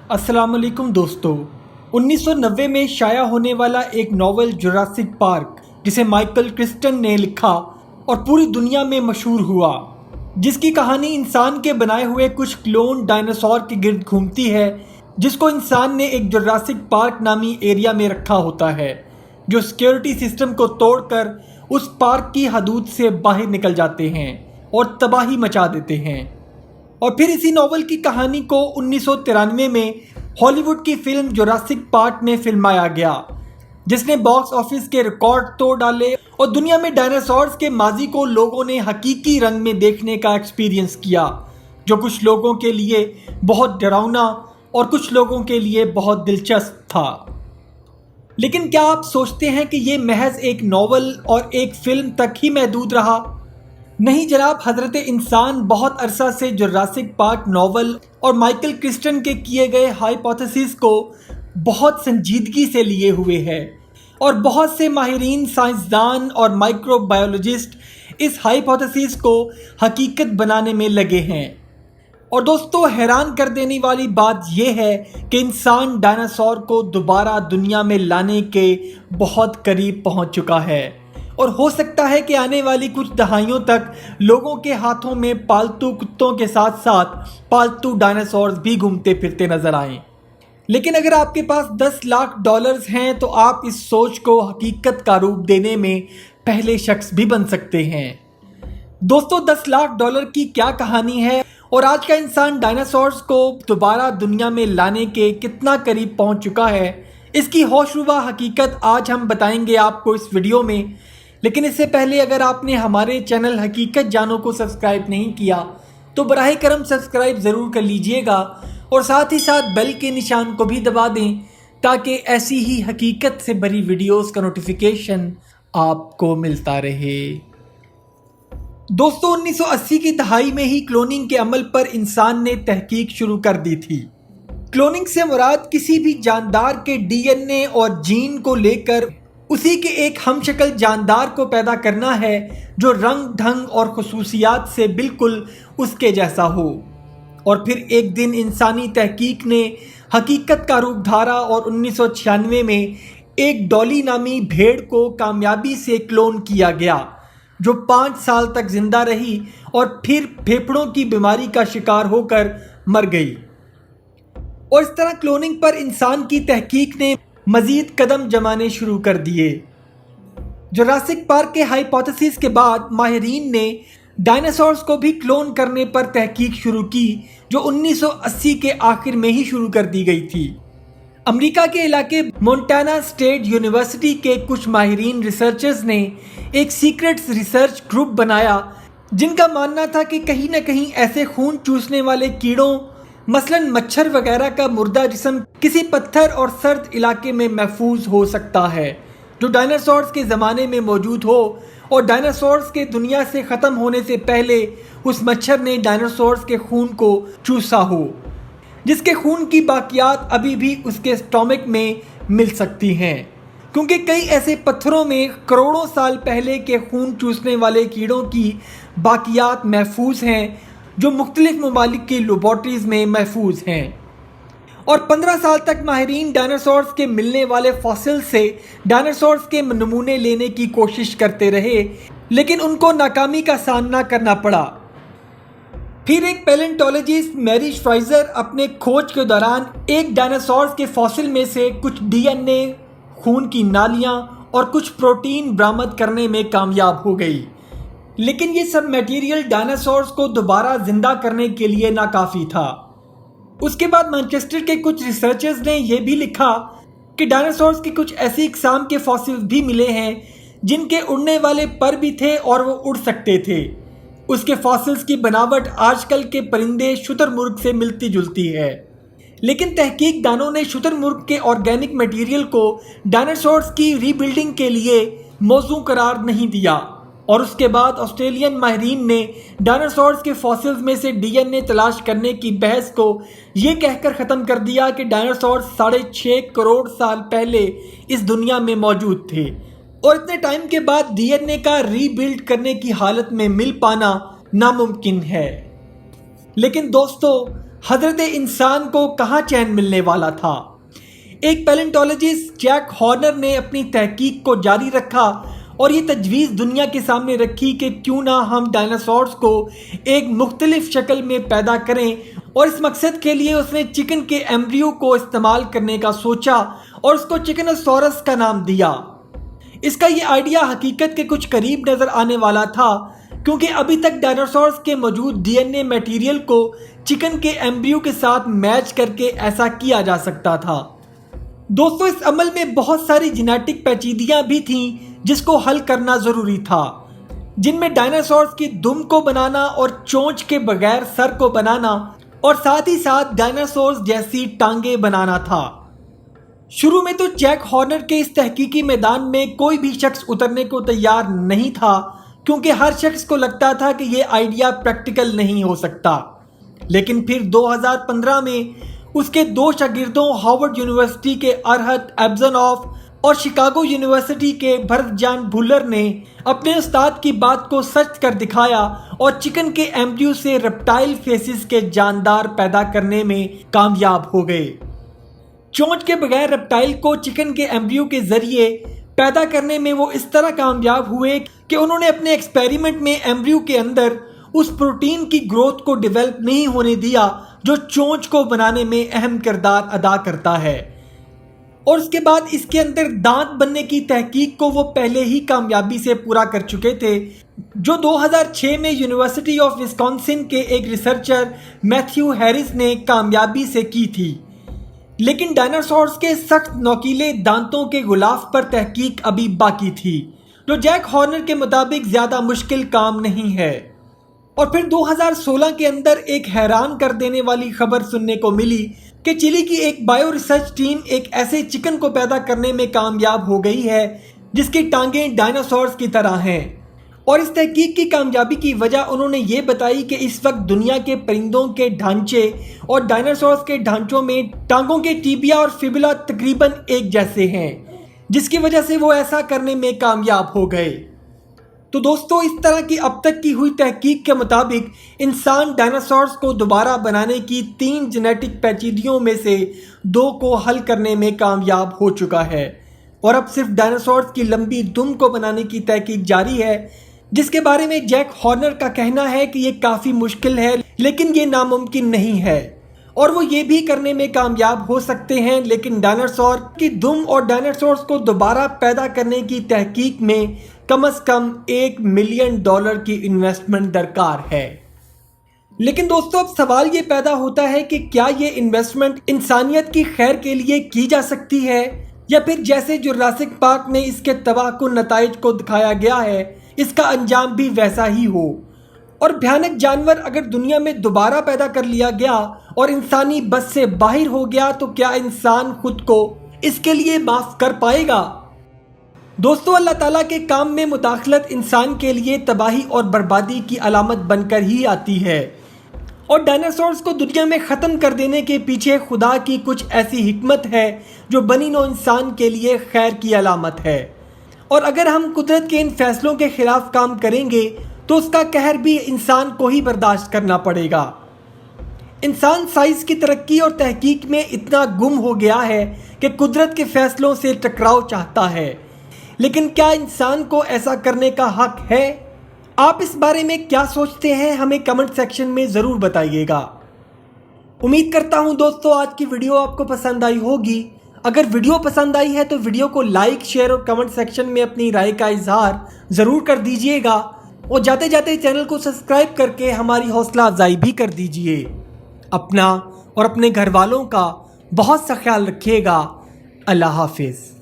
अस्सलाम वालेकुम दोस्तों। 1990 में शाया होने वाला एक नॉवल जुरासिक पार्क, जिसे माइकल क्रिस्टन ने लिखा और पूरी दुनिया में मशहूर हुआ, जिसकी कहानी इंसान के बनाए हुए कुछ क्लोन डायनासोर के गिर्द घूमती है, जिसको इंसान ने एक जुरासिक पार्क नामी एरिया में रखा होता है, जो सिक्योरिटी सिस्टम को तोड़कर उस पार्क की हदूद से बाहर निकल जाते हैं और तबाही मचा देते हैं। और फिर इसी नॉवल की कहानी को 1993 में हॉलीवुड की फिल्म जुरासिक पार्क में फिल्माया गया, जिसने बॉक्स ऑफिस के रिकॉर्ड तोड़ डाले और दुनिया में डायनासोर्स के माजी को लोगों ने हकीकी रंग में देखने का एक्सपीरियंस किया, जो कुछ लोगों के लिए बहुत डरावना और कुछ लोगों के लिए बहुत दिलचस्प था। लेकिन क्या आप सोचते हैं कि ये महज एक नॉवल और एक फिल्म तक ही महदूद रहा? नहीं जनाब, हजरत इंसान बहुत अरसा से जुरासिक पार्क नॉवल और माइकल क्रिस्टन के किए गए हाइपोथेसिस को बहुत संजीदगी से लिए हुए है और बहुत से माहिरीन साइंसदान और माइक्रोबायोलॉजिस्ट इस हाइपोथेसिस को हकीकत बनाने में लगे हैं। और दोस्तों, हैरान कर देने वाली बात यह है कि इंसान डायनासोर को दोबारा दुनिया में लाने के बहुत करीब पहुंच चुका है और हो सकता है कि आने वाली कुछ दहाइयों तक लोगों के हाथों में पालतू कुत्तों के साथ साथ पालतू डायनासोर्स भी घूमते फिरते नजर आएं। लेकिन अगर आपके पास $10 लाख हैं तो आप इस सोच को हकीकत का रूप देने में पहले शख्स भी बन सकते हैं। दोस्तों, $10 लाख की क्या कहानी है और आज का इंसान डायनासोर्स को दोबारा दुनिया में लाने के कितना करीब पहुंच चुका है, इसकी होशरुबा हकीकत आज हम बताएंगे आपको इस वीडियो में। लेकिन इससे पहले अगर आपने हमारे चैनल हकीकत जानो को सब्सक्राइब नहीं किया तो बराह करम सब्सक्राइब ज़रूर कर लीजिएगा और साथ ही साथ बेल के निशान को भी दबा दें, ताकि ऐसी ही हकीकत से भरी वीडियोस का नोटिफिकेशन आपको मिलता रहे। दोस्तों, 1980 की दहाई में ही क्लोनिंग के अमल पर इंसान ने तहकीक शुरू कर दी थी। क्लोनिंग से मुराद किसी भी जानदार के डीएनए और जीन को लेकर उसी के एक हमशक्ल जानदार को पैदा करना है, जो रंग ढंग और खुसूसियात से बिल्कुल उसके जैसा हो। और फिर एक दिन इंसानी तहकीक ने हकीकत का रूप धारा और 1996 में एक डॉली नामी भेड़ को कामयाबी से क्लोन किया गया, जो 5 साल तक जिंदा रही और फिर फेफड़ों की बीमारी का शिकार होकर मर गई। और इस तरह क्लोनिंग पर इंसान की तहकीक ने मजीद कदम जमाने शुरू कर दिए। जुरासिक पार्क के हाइपोथेसिस के बाद माहिरीन ने डायनासोर्स को भी क्लोन करने पर तहकीक शुरू की, जो 1980 के आखिर में ही शुरू कर दी गई थी। अमेरिका के इलाके मोंटाना स्टेट यूनिवर्सिटी के कुछ माहिरीन रिसर्चर्स ने एक सीक्रेट रिसर्च ग्रुप बनाया, जिनका मानना था कि कहीं न कहीं ऐसे खून चूसने वाले कीड़ों, मसलन मच्छर वगैरह का मुर्दा जिस्म किसी पत्थर और सर्द इलाके में महफूज हो सकता है, जो डायनासोर्स के ज़माने में मौजूद हो और डायनासोर्स के दुनिया से ख़त्म होने से पहले उस मच्छर ने डायनासोर्स के खून को चूसा हो, जिसके खून की बाकियात अभी भी उसके स्टोमक में मिल सकती हैं, क्योंकि कई ऐसे पत्थरों में करोड़ों साल पहले के खून चूसने वाले कीड़ों की बाकियात महफूज हैं, जो मुख्तलिफ ममालिक की लेबॉर्ट्रीज में महफूज हैं। और 15 साल तक माहिरीन डायनासोर्स के मिलने वाले फॉसिल से डायनासोर्स के नमूने लेने की कोशिश करते रहे, लेकिन उनको नाकामी का सामना करना पड़ा। फिर एक पैलेंटोलॉजिस्ट मैरी श्वाइजर अपने खोज के दौरान एक डायनासोर्स के फॉसिल में से कुछ डीएनए, खून की नालियां और कुछ प्रोटीन बरामद करने में कामयाब हो गई। लेकिन ये सब मटेरियल डायनासोर्स को दोबारा जिंदा करने के लिए नाकाफी था। उसके बाद मैनचेस्टर के कुछ रिसर्चर्स ने यह भी लिखा कि डायनासोर्स की कुछ ऐसी इकसाम के फॉसिल्स भी मिले हैं जिनके उड़ने वाले पर भी थे और वो उड़ सकते थे। उसके फॉसिल्स की बनावट आजकल के परिंदे शुतुरमुर्ग से मिलती जुलती है। लेकिन तहकीक दानों ने शुतुरमुर्ग के ऑर्गेनिक मटेरियल को डायनासोर्स की रीबिल्डिंग के लिए मौजू करार नहीं दिया। और उसके बाद ऑस्ट्रेलियन माहिरीन ने डायनासोर्स के फॉसिल्स में से डीएनए तलाश करने की बहस को ये कहकर ख़त्म कर दिया कि डायनासोर्स 6.5 करोड़ साल पहले इस दुनिया में मौजूद थे और इतने टाइम के बाद डीएनए का रीबिल्ड करने की हालत में मिल पाना नामुमकिन है। लेकिन दोस्तों, حضرت انسان کو کہاں چین ملنے والا تھا؟ ایک پیلنٹولوجسٹ جیک ہارنر نے اپنی تحقیق کو جاری رکھا اور یہ تجویز دنیا کے سامنے رکھی کہ کیوں نہ ہم ڈائناسورز کو ایک مختلف شکل میں پیدا کریں، اور اس مقصد کے لیے اس نے چکن کے ایمبریو کو استعمال کرنے کا سوچا اور اس کو چکنوسورس کا نام دیا۔ اس کا یہ آئیڈیا حقیقت کے کچھ قریب نظر آنے والا تھا، کیونکہ ابھی تک ڈائناسورز کے موجود ڈی این اے میٹیریل کو چکن کے ایمبریو کے ساتھ میچ کر کے ایسا کیا جا سکتا تھا۔ دوستو، اس عمل میں بہت ساری جینیٹک پیچیدگیاں بھی تھیں جس کو حل کرنا ضروری تھا، جن میں ڈائناسورز کی دم کو بنانا اور چونچ کے بغیر سر کو بنانا اور ساتھ ہی ساتھ ڈائناسورز جیسی ٹانگیں بنانا تھا۔ شروع میں تو جیک ہارنر کے اس تحقیقی میدان میں کوئی بھی شخص اترنے کو تیار نہیں تھا، کیونکہ ہر شخص کو لگتا تھا کہ یہ آئیڈیا پریکٹیکل نہیں ہو سکتا۔ لیکن پھر 2015 میں اس کے دو شاگردوں ہارورڈ یونیورسٹی کے ارہت ایبزنوف اور شکاگو یونیورسٹی کے بھرت جان بھولر نے اپنے استاد کی بات کو سچ کر دکھایا اور چکن کے ایمبریو سے ریپٹائل فیسز کے جاندار پیدا کرنے میں کامیاب ہو گئے۔ چونچ کے بغیر ریپٹائل کو چکن کے ایمبریو کے ذریعے پیدا کرنے میں وہ اس طرح کامیاب ہوئے کہ انہوں نے اپنے ایکسپیریمنٹ میں ایمبریو کے اندر اس پروٹین کی گروتھ کو ڈیولپ نہیں ہونے دیا جو چونچ کو بنانے میں اہم کردار ادا کرتا ہے، اور اس کے بعد اس کے اندر دانت بننے کی تحقیق کو وہ پہلے ہی کامیابی سے پورا کر چکے تھے، جو 2006 میں یونیورسٹی آف وسکونسن کے ایک ریسرچر میتھیو ہیرس نے کامیابی سے کی تھی۔ لیکن ڈائناسورز کے سخت نوکیلے دانتوں کے غلاف پر تحقیق ابھی باقی تھی، جو جیک ہارنر کے مطابق زیادہ مشکل کام نہیں ہے۔ اور پھر 2016 کے اندر ایک حیران کر دینے والی خبر سننے کو ملی کہ چلی کی ایک بائیو ریسرچ ٹیم ایک ایسے چکن کو پیدا کرنے میں کامیاب ہو گئی ہے جس کی ٹانگیں ڈائناسورز کی طرح ہیں، اور اس تحقیق کی کامیابی کی وجہ انہوں نے یہ بتائی کہ اس وقت دنیا کے پرندوں کے ڈھانچے اور ڈائناسورز کے ڈھانچوں میں ٹانگوں کے ٹیبیا اور فیبولا تقریباً ایک جیسے ہیں، جس کی وجہ سے وہ ایسا کرنے میں کامیاب ہو گئے۔ تو دوستو، اس طرح کی اب تک کی ہوئی تحقیق کے مطابق انسان ڈائناسورز کو دوبارہ بنانے کی 3 جینیٹک پیچیدگیوں میں سے 2 کو حل کرنے میں کامیاب ہو چکا ہے، اور اب صرف ڈائناسورز کی لمبی دم کو بنانے کی تحقیق جاری ہے، جس کے بارے میں جیک ہارنر کا کہنا ہے کہ یہ کافی مشکل ہے لیکن یہ ناممکن نہیں ہے، اور وہ یہ بھی کرنے میں کامیاب ہو سکتے ہیں۔ لیکن ڈائناسور کی دم اور ڈائناسورز کو دوبارہ پیدا کرنے کی تحقیق میں کم از کم $1 ملین کی انویسٹمنٹ درکار ہے۔ لیکن دوستو، اب سوال یہ پیدا ہوتا ہے کہ کیا یہ انویسٹمنٹ انسانیت کی خیر کے لیے کی جا سکتی ہے، یا پھر جیسے جراسک پارک میں اس کے تباہ کن نتائج کو دکھایا گیا ہے اس کا انجام بھی ویسا ہی ہو، اور بھیانک جانور اگر دنیا میں دوبارہ پیدا کر لیا گیا اور انسانی بس سے باہر ہو گیا تو کیا انسان خود کو اس کے لیے معاف کر پائے گا؟ دوستو، اللہ تعالیٰ کے کام میں مداخلت انسان کے لیے تباہی اور بربادی کی علامت بن کر ہی آتی ہے، اور ڈائناسورز کو دنیا میں ختم کر دینے کے پیچھے خدا کی کچھ ایسی حکمت ہے جو بنی نوع انسان کے لیے خیر کی علامت ہے، اور اگر ہم قدرت کے ان فیصلوں کے خلاف کام کریں گے تو اس کا قہر بھی انسان کو ہی برداشت کرنا پڑے گا۔ انسان سائنس کی ترقی اور تحقیق میں اتنا گم ہو گیا ہے کہ قدرت کے فیصلوں سے ٹکراؤ چاہتا ہے، لیکن کیا انسان کو ایسا کرنے کا حق ہے؟ آپ اس بارے میں کیا سوچتے ہیں؟ ہمیں کمنٹ سیکشن میں ضرور بتائیے گا۔ امید کرتا ہوں دوستو آج کی ویڈیو آپ کو پسند آئی ہوگی۔ اگر ویڈیو پسند آئی ہے تو ویڈیو کو لائک، شیئر اور کمنٹ سیکشن میں اپنی رائے کا اظہار ضرور کر دیجئے گا، اور جاتے جاتے چینل کو سبسکرائب کر کے ہماری حوصلہ افزائی بھی کر دیجئے۔ اپنا اور اپنے گھر والوں کا بہت سا خیال رکھیے گا۔ اللہ حافظ۔